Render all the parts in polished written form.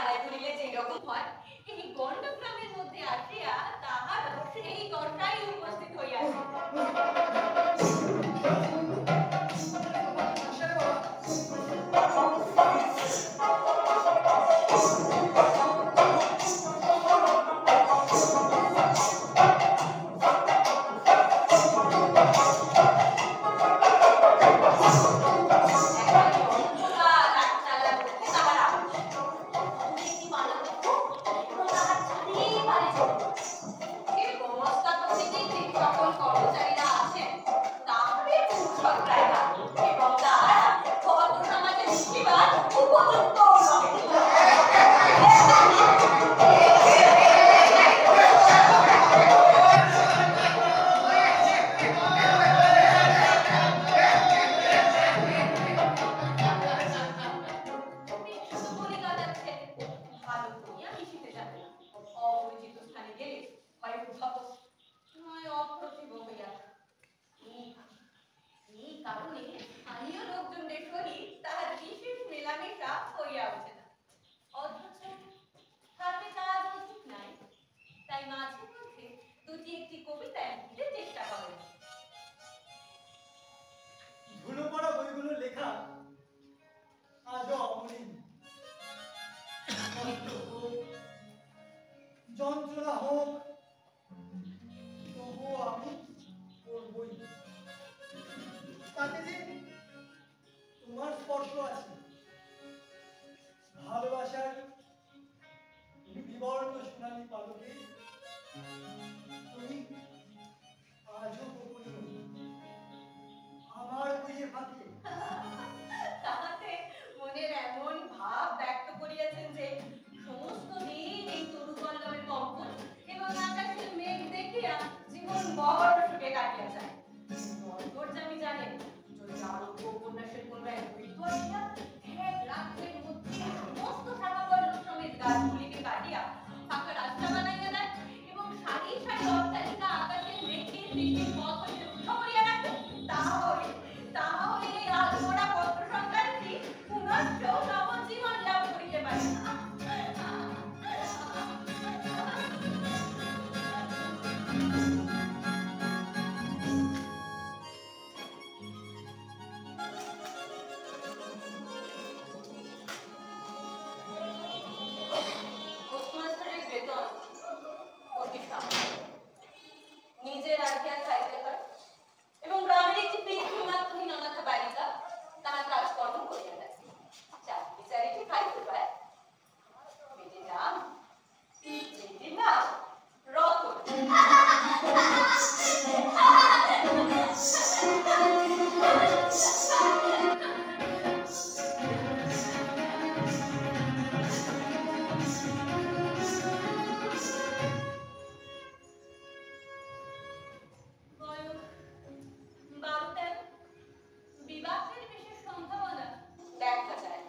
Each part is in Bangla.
ডাঙায় তুলিলে যেরকম হয়, এই গণ্ডগ্রামের মধ্যে আসিয়া তাহার সেই দশাই উপস্থিত হইয়াছে। যন্ত্রণা হোক তবুও আমি করবই। তাতে যে তোমার স্পর্শ আছে, ভালোবাসার বিবর্ণ সোনালী পালকে তুমি আজও গোপনীয় আমার বইয়ে ফাঁকে। তাহাতে মনের এমন ভাব ব্যক্ত করিয়াছেন যে সমস্ত দিন এই তরুপল্লবের কম্পন এবং আকাশের মেঘ দেখিয়া জীবন বড় সুখে কাটিয়া যায়। আমি জানেন যদি আরোগ্য উপন্যাসের কোন এক বৃদ্ধ আসিয়া এক রাত্রের মধ্যে সমস্ত শাখাবল্লভ সমেত গাছগুলিকে কাটিয়া ফাঁকা রাস্তা বানাইয়া দেয় এবং সারি সারি অট্টালিকা আকাশের মেঘে দিকে পথ হইতে উঠা করিয়া রাখে, তাহলে এই আলমোড়া পত্র সংক্রান্তি পুনশ্চ নবজীবন লাভ করিতে পারে। নিজের রাখিয়া খাইতে হয় এবং গ্রামের একটি পৃথিবীমাত্রহীন অনাথা বালিকা তাহার কাজকর্ম করিয়া দেয়। চাকরি চারিটি খাইতে পায়। মেয়েটির নাম রতন। বিবাহের বিশেষ সম্ভাবনা দেখা যায়।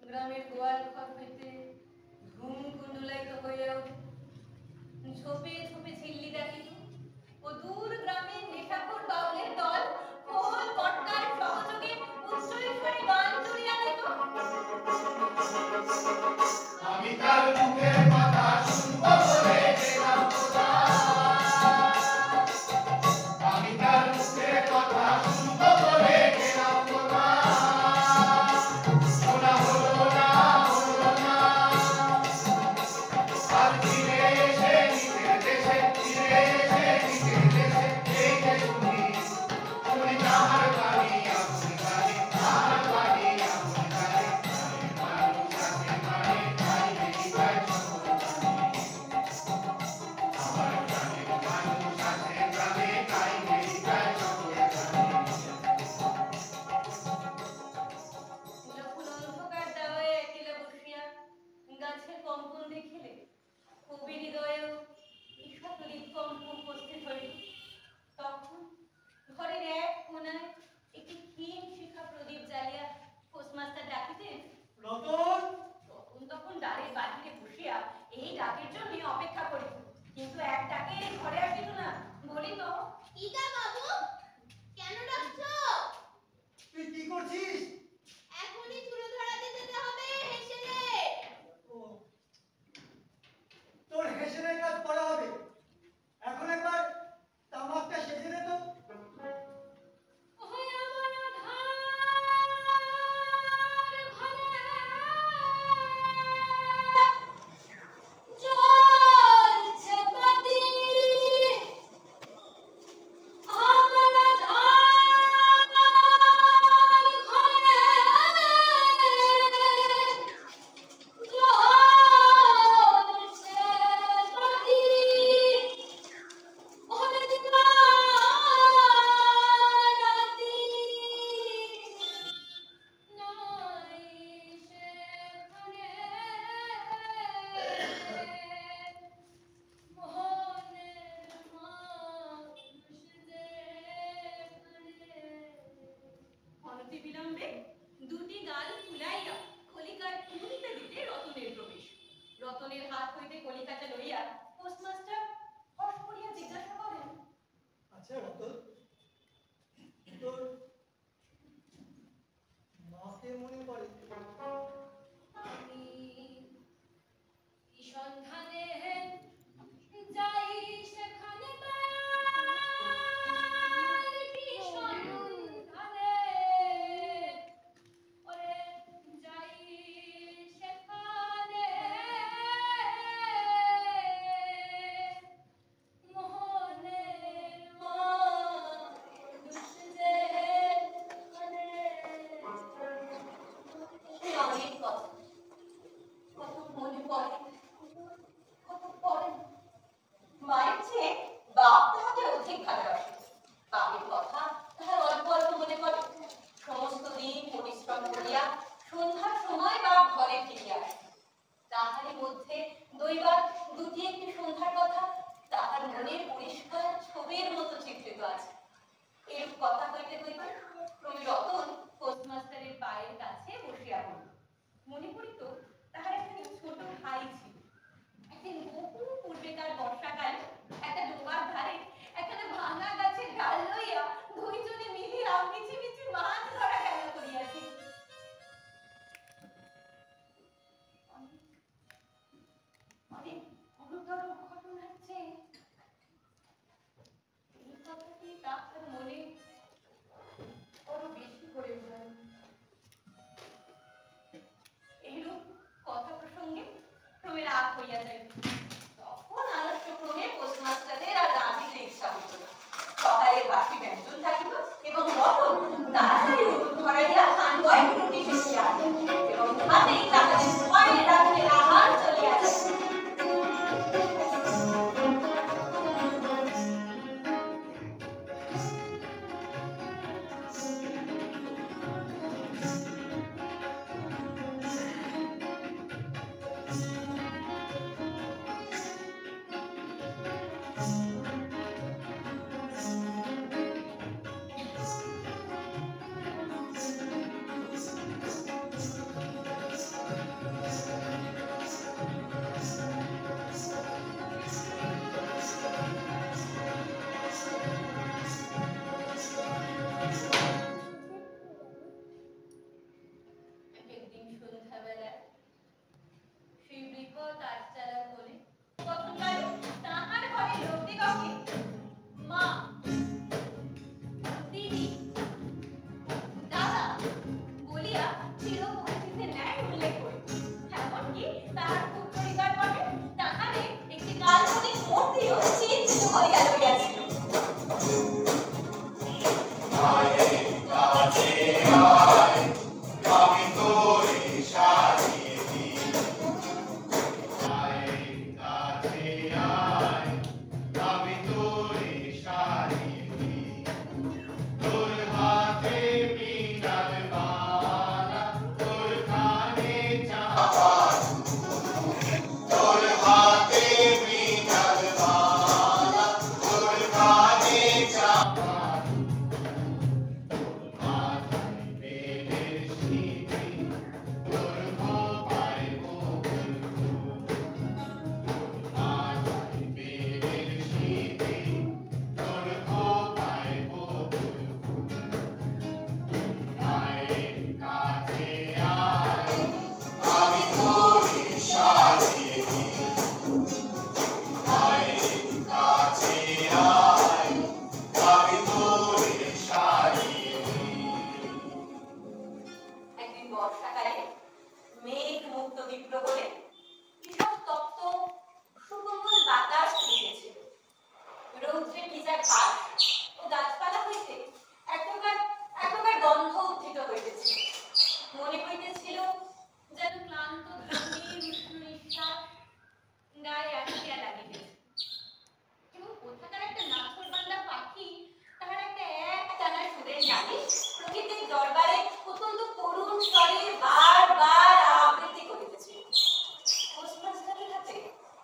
গ্রামের গোয়াল ঘর হইতে ধুম কুণ্ডুলায়িত হইয়া ওঠে, ঝোপে ঝোপে ঝিল্লি ডাকিত ও দূর গ্রামের নেশাখোর বাউলের দল খোল কট্টার সহযোগে উচ্চৈঃস্বরে গান জুড়িয়া দিত। আমি তার মুখের কথা শুনব বলে গেলাম খোদা, আমি তার মুখের কথা শুনব বলে গেলাম খোদা। শোনা হলো না, হলো না, ফিরে এসে নিজের দেশে, ফিরে এসে নিজের দেশে, এই যে শুনি, শুনি তাহার বাণী আপন গানে, তাহার বাণী আপন গানে, মানুষ আছে মানে তাই হৃদয় সকল জানে। আমার গানে মানুষ আছে প্রাণে, তাই হৃদয় সকল জানে। যখন অন্ধকার দাওয়ায় একেলা বসিয়া গাছের কম্পন দেখিলে কবি হৃদয়েও ঈষৎ হৃদকম্প উপস্থিত হইল, তখন ঘরের এক কোণায় একটি ক্ষীণ শিখা প্রদীপ জ্বালিয়া পোস্টমাস্টার ডাকিতেন। রতন, তখন দ্বারের বাহিরে বসিয়া এই ডাকের জন্য অপেক্ষা করিত, কিন্তু এক ডাকে ঘরে আসিত না। বলিত, ইদা বাবু, কেন ডাকছো? তুই কি করছিস? এখনই চুলো ধরাতে যেতে হবে হেসে রে। ও, তোর হেসেনের কাজ করা হবে। এখন একবার তামাকটা সেজে দে তো। ওই আমার আধার ঘরে জ্বলছে বাতি, আমার আধার ঘরে জ্বলছে বাতি, ওরে দিবারাতি নাই সেখানে মোহনের মানুষ যেখানে। অনতিবিলম্বে দুটি গাল ফুলাইয়া কলিকার উনুনিতে দিতে রতনের প্রবেশ। রতনের হাত হইতে কলিকাটা লইয়া পোস্টমাস্টার হর্ষ করিয়া জিজ্ঞাসা করেন, আচ্ছা রতন, তোর মাকে মনে পড়ে? আমি কি সন্ধানে যাই সেখানে দয়াল, কি সন্ধানে ওরে যাই সেখানে মোহনের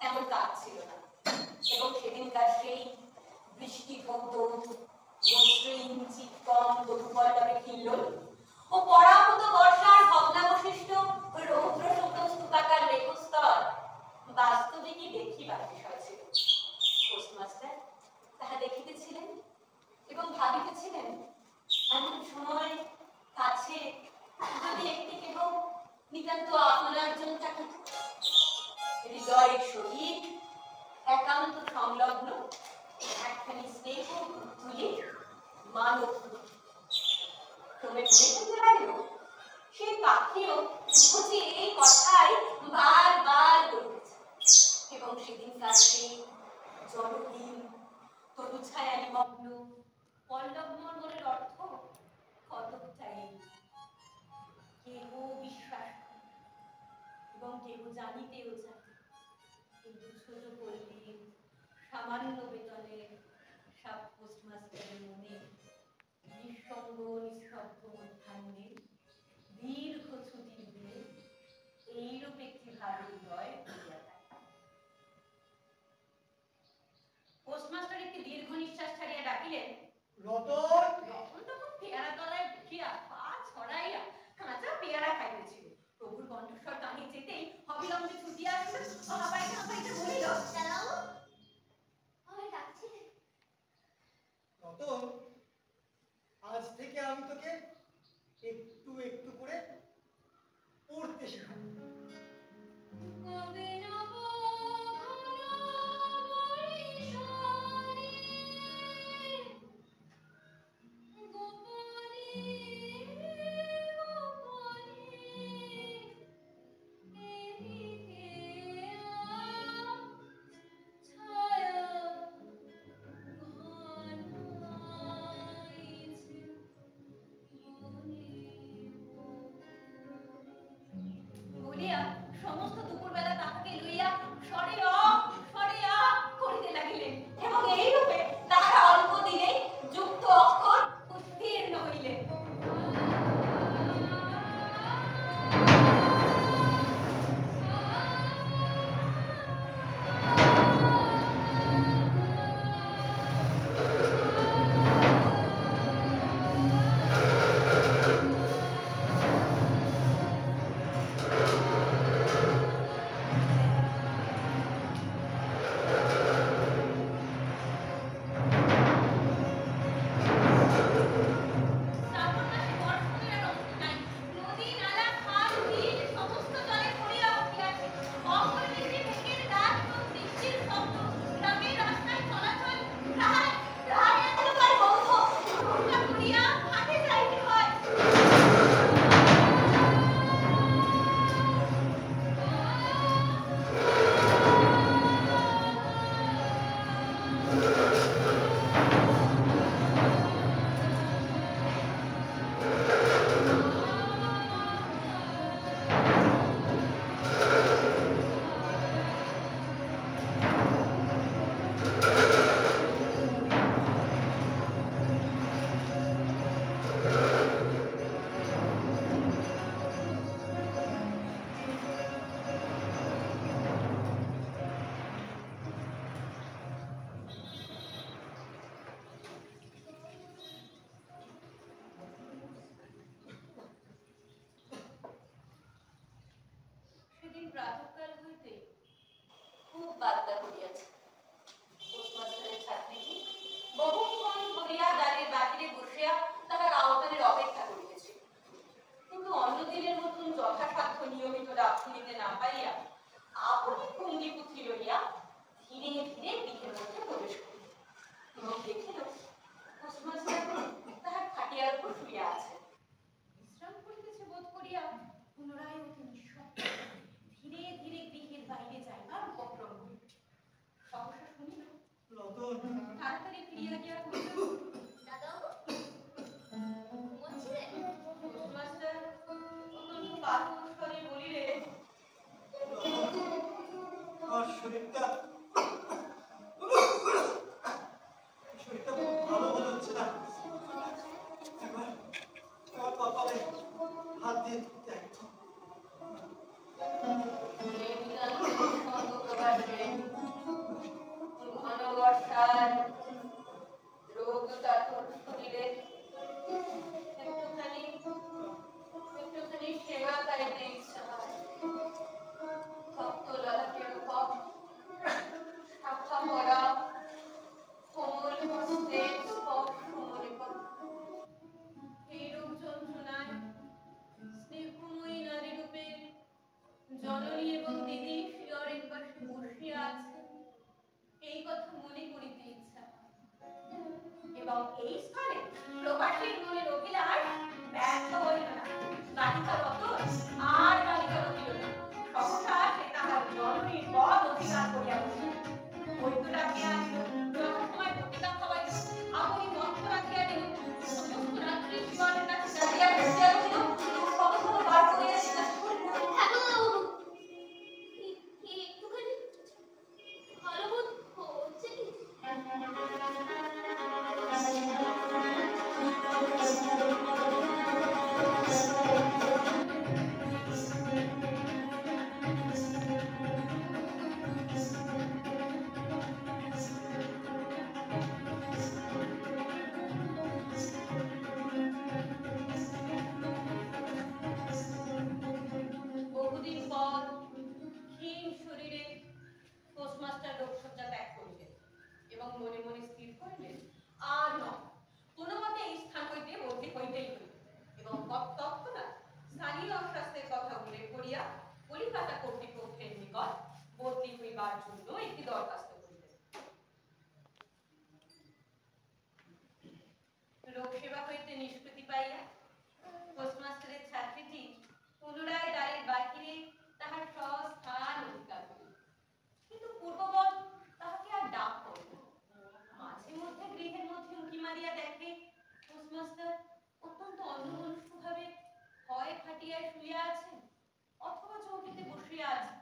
এমন কাজ ছিল না। এবং সেদিনকার সেই বৃষ্টি ধৌত মসৃণ চিৎকম তরুপল্লবে খিল্লোল ও পরাভূত বর্ষার ভগ্নাবশিষ্ট রৌদ্র শুকনো স্তূপাকার লেখস্তর বাস্তবিকই দেখিবার বিষয় ছিল। পোস্টমাস্টার তাহা দেখিতেছিলেন এবং ভাবিতেছিলেন, এমন সময় কাছে যদি একটি কেবল নিতান্ত আপনার জন্য থাকিত, হৃদয়ের সহিত একান্ত সংলগ্ন একখানি স্নেহ তুলি মানব ক্রমে মনে করতে লাগলো সেই পাখিও বুঝি এই কথাই বারবার বলতেছে। এবং সেদিনকার সেই জলহীন তরু ছায়া নিমগ্ন পল্লব মর্মরের অর্থ কতকটাই কেহ বিশ্বাস করে এবং কেহ জানিতেও চায়, কিন্তু ছোট পল্লীর সামান্য বেতনের সব পোস্টমাস্টারের মনে নিঃসঙ্গ নিস্তব্ধ মধ্যাহ্নে দীর্ঘ ছুটির দিনে এইরূপ একটি ভালো হৃদয় করিয়া থাকে। পোস্টমাস্টার একটি দীর্ঘ নিঃশ্বাস ছাড়িয়া ডাকিলেন, রতন! রতন তখন পেয়ারা তলায় উঠিয়া পা ছড়াইয়া কাঁচা পেয়ারা খাইতেছিল। প্রভুর কণ্ঠস্বর কানে যেতেই অবিলম্বে ছুটিয়া আসিল, হাঁপাইতে হাঁপাইতে বলিল, দাঁড়াও, আমায় ডাকছিলে? রতন, আজ থেকে আমি তোকে একটু একটু করে পড়তে শেখাবো। কবে নব ঘন বরিশানে গোপনে এদিকে ছায়া ঘনাইছে বলিয়া সমস্ত দুপুরবেলা তাহাকে লইয়া সরে আ করিতে লাগিলেন এবং এইরূপে তাহারা অল্প দিনে যুক্ত অক্ষর উত্তীর্ণ হইলেন। শ্রাবণ মাসে বর্ষণের আর অন্ত নাই। নদী নালা খাল বিল সমস্ত জলে ভরিয়া উঠিয়াছে। অপর বৃষ্টি মেঘের দাগ এবং বৃষ্টির শব্দ গ্রামের রাস্তায় চলাচল প্রায় এখনকার বন্ধ। হুড়কা করিয়া হাটে যাইতে হয়। সেদিন প্রাতঃকাল হইতে খুব বাদলা করিয়াছে। পোস্টমাস্টারের ছাত্রীটি বহুক্ষণ ধরিয়া দ্বারের বাহিরে বসিয়া তাহার আহ্বানের অপেক্ষা করিতেছিল, কিন্তু অন্যদিনের মতন যথাসাধ্য নিয়মিত ডাক শুনিতে না পাইয়া আপনি কুন্ডি পুঁথি লইয়া ধীরে ধীরে গৃহের মধ্যে প্রবেশ করিল এবং দেখিল পোস্টমাস্টার তাহার খাটিয়ার উপর শুইয়া আছে। বিশ্রাম করিতেছে বোধ করিয়া পুনরায় অতি নিঃশব্দ ধীরে ধীরে গৃহের বাইরে যাইবার উপক্রম করিল। সহসা শুনিল, রতন! তাড়াতাড়ি ফিরিয়া গিয়া কহিল, দাদাবাবু, ঘুমোচ্ছিলে? পোস্টমাস্টার অত্যন্ত পাথর স্বরে বলিলেন, আমার শরীরটা খুব ভালো মনে হচ্ছে না। একবার কপালে হাত দিয়ে দেখো। প্রেমিকার সঙ্গ প্রকাশে জন্য একটি দরখাস্ত করিলেন। লোকসেবা হইতে নিষ্কৃতি পাইয়া পোস্টমাস্টারের ছাত্রীটি পুনরায় দ্বারের বাহিরে তাহার স্বস্থান অধিকার করিল। কিন্তু পূর্ববৎ তাহাকে আর ডাক পড়ে না। মাঝে মধ্যে গৃহের মধ্যে উঁকি মারিয়া দেখে পোস্টমাস্টার অত্যন্ত অন্যমনস্কভাবে হয় খাটিয়ায় শুইয়া আছেন অথবা চৌকিতে বসিয়া আছেন।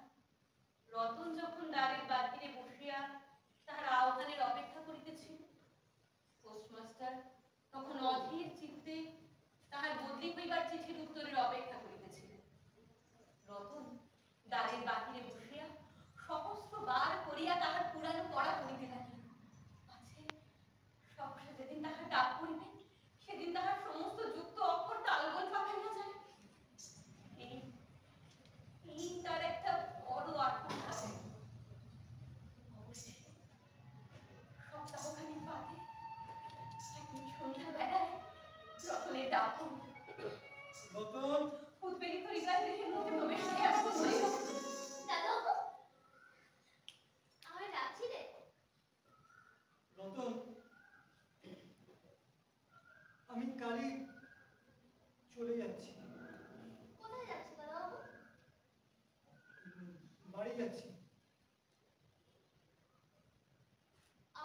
রতন যখন দ্বারের বাহিরে বসিয়া তাহার আহ্বানের অপেক্ষা করিতেছিল, পোস্টমাস্টার তখন অধীর চিত্তে তাহার বদলি হইবার চিঠির উত্তরের অপেক্ষা করিতেছিল। রতন দ্বারের বাহিরে বসিয়া সহস্র বার করিয়া তাহার পুরানো পড়া পড়িতে লাগিল। পাছে সহসা যেদিন তাহার ডাক পড়িবে সেদিন তাহার সমস্ত যুক্ত অক্ষর তালগোল পাকাইয়া যায়। এই তার একটা বড় আকাঙ্ক্ষা। অবশ্যই সপ্তাহখানিক বাদে একদিন সন্ধ্যাবেলায় রতনের ডাক পড়িল। রতন, উদ্বেলিত হৃদয় দেহের মধ্যে প্রবেশ করিয়া রতন বলিল, দাদাবাবু, আমায় ডাকছিলে? রতন, আমি কালই চলে যাচ্ছি। কোথায় যাচ্ছ দাদাবাবু? বাড়ি যাচ্ছি।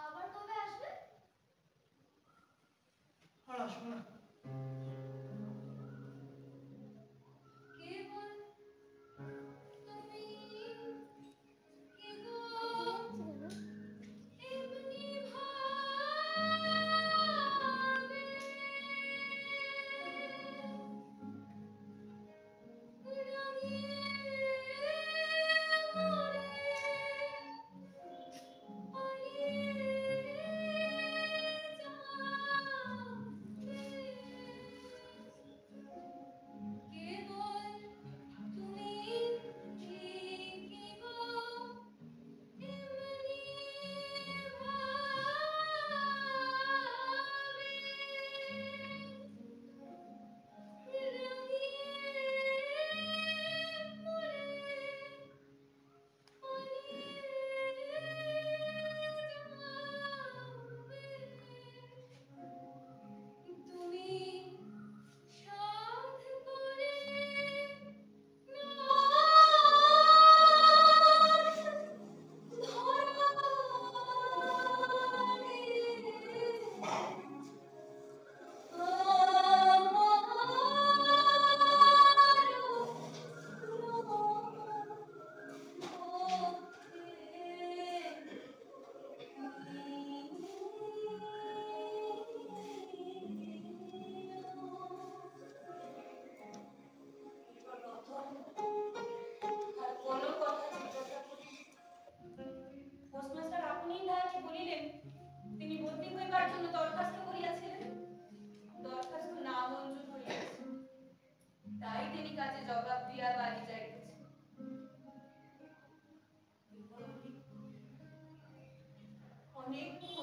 আবার কবে আসবে? আর আসবো না। কেবল তুমি কে গো এমনি ভাবে পোস্টমাস্টার আপনিই তাহাকে বলিলেন তিনি বদলি হইবার জন্য দরখাস্ত করিয়াছিলেন। দরখাস্ত না মঞ্জুর হইয়াছে, তাই তিনি কাজে জবাব দিয়া বাড়ি যাইতেছেন। অনেকক্ষণ